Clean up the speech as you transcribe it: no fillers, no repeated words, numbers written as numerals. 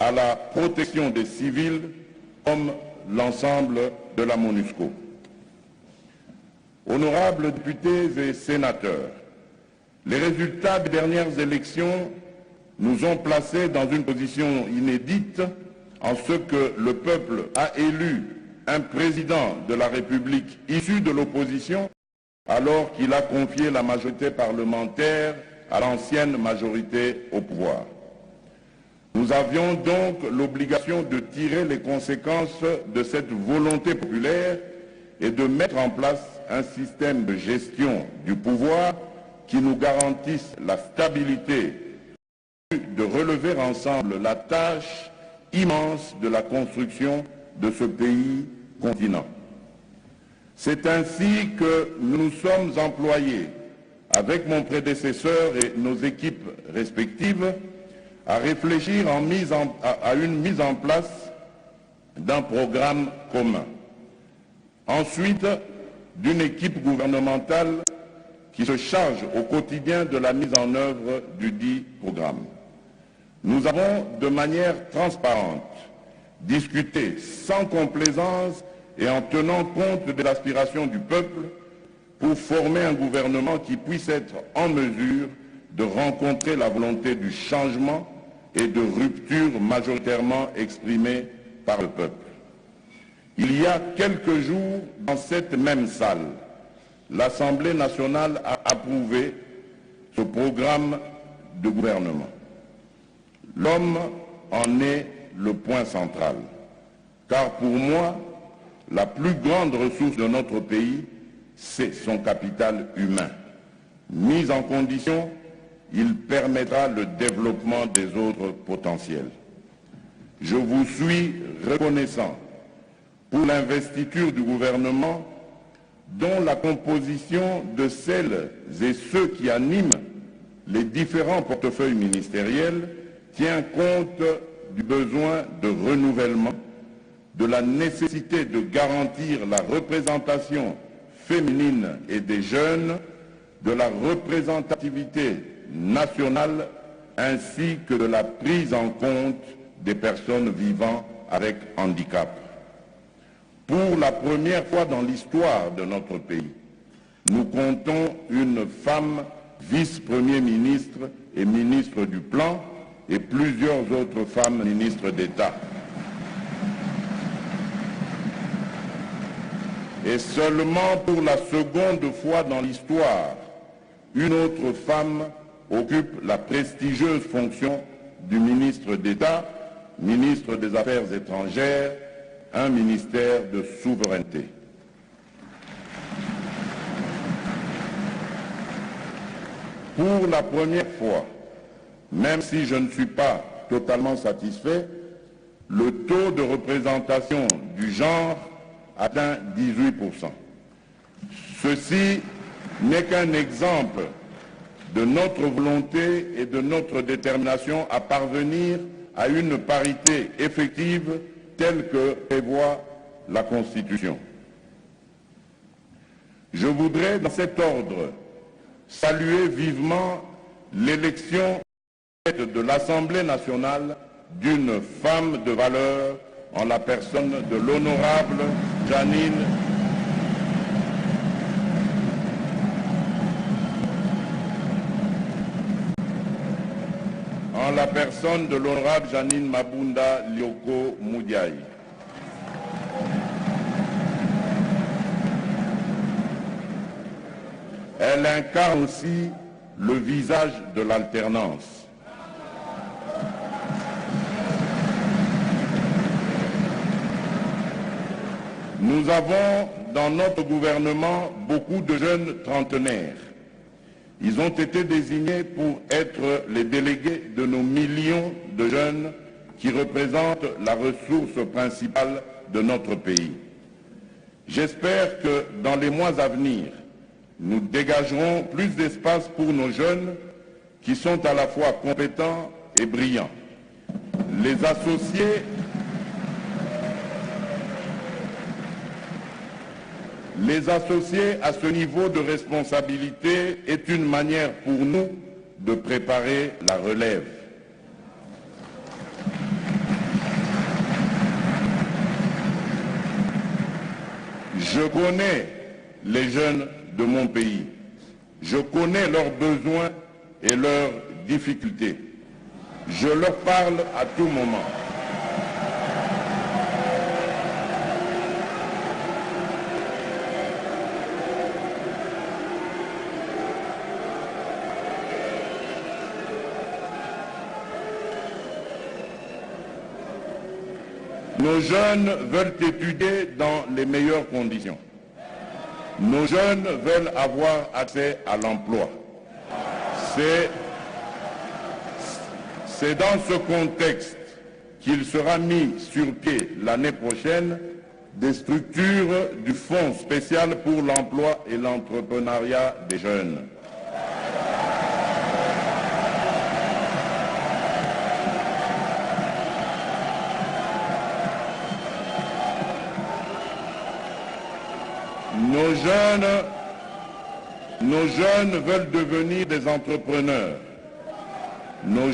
à la protection des civils comme l'ensemble de la MONUSCO. Honorables députés et sénateurs, les résultats des dernières élections nous ont placés dans une position inédite en ce que le peuple a élu un président de la République issu de l'opposition alors qu'il a confié la majorité parlementaire à l'ancienne majorité au pouvoir. Nous avions donc l'obligation de tirer les conséquences de cette volonté populaire et de mettre en place un système de gestion du pouvoir qui nous garantisse la stabilité, de relever ensemble la tâche immense de la construction de ce pays continent. C'est ainsi que nous nous sommes employés, avec mon prédécesseur et nos équipes respectives, à réfléchir à une mise en place d'un programme commun. Ensuite, d'une équipe gouvernementale qui se charge au quotidien de la mise en œuvre du dit programme. Nous avons, de manière transparente, discuté sans complaisance et en tenant compte des aspirations du peuple pour former un gouvernement qui puisse être en mesure de rencontrer la volonté du changement et de rupture majoritairement exprimée par le peuple. Il y a quelques jours, dans cette même salle, l'Assemblée nationale a approuvé ce programme de gouvernement. L'homme en est le point central, car pour moi, la plus grande ressource de notre pays, c'est son capital humain. Mis en condition, il permettra le développement des autres potentiels. Je vous suis reconnaissant pour l'investiture du gouvernement dont la composition de celles et ceux qui animent les différents portefeuilles ministériels tient compte du besoin de renouvellement, de la nécessité de garantir la représentation féminine et des jeunes, de la représentativité nationale ainsi que de la prise en compte des personnes vivant avec handicap. Pour la première fois dans l'histoire de notre pays, nous comptons une femme vice-premier ministre et ministre du Plan et plusieurs autres femmes ministres d'État. Et seulement pour la seconde fois dans l'histoire, une autre femme occupe la prestigieuse fonction du ministre d'État, ministre des Affaires étrangères, un ministère de souveraineté. Pour la première fois, même si je ne suis pas totalement satisfait, le taux de représentation du genre atteint 18%. Ceci n'est qu'un exemple de notre volonté et de notre détermination à parvenir à une parité effective telle que prévoit la Constitution. Je voudrais, dans cet ordre, saluer vivement l'élection de l'Assemblée nationale d'une femme de valeur en la personne de l'honorable Jeanine Mabunda Lioko Moudiaï. Elle incarne aussi le visage de l'alternance. Nous avons dans notre gouvernement beaucoup de jeunes trentenaires. Ils ont été désignés pour être les délégués de nos millions de jeunes qui représentent la ressource principale de notre pays. J'espère que dans les mois à venir, nous dégagerons plus d'espace pour nos jeunes qui sont à la fois compétents et brillants. Les associer à ce niveau de responsabilité est une manière pour nous de préparer la relève. Je connais les jeunes de mon pays. Je connais leurs besoins et leurs difficultés. Je leur parle à tout moment. Nos jeunes veulent étudier dans les meilleures conditions. Nos jeunes veulent avoir accès à l'emploi. C'est dans ce contexte qu'il sera mis sur pied l'année prochaine des structures du Fonds spécial pour l'emploi et l'entrepreneuriat des jeunes. Nos jeunes veulent devenir des entrepreneurs. Nos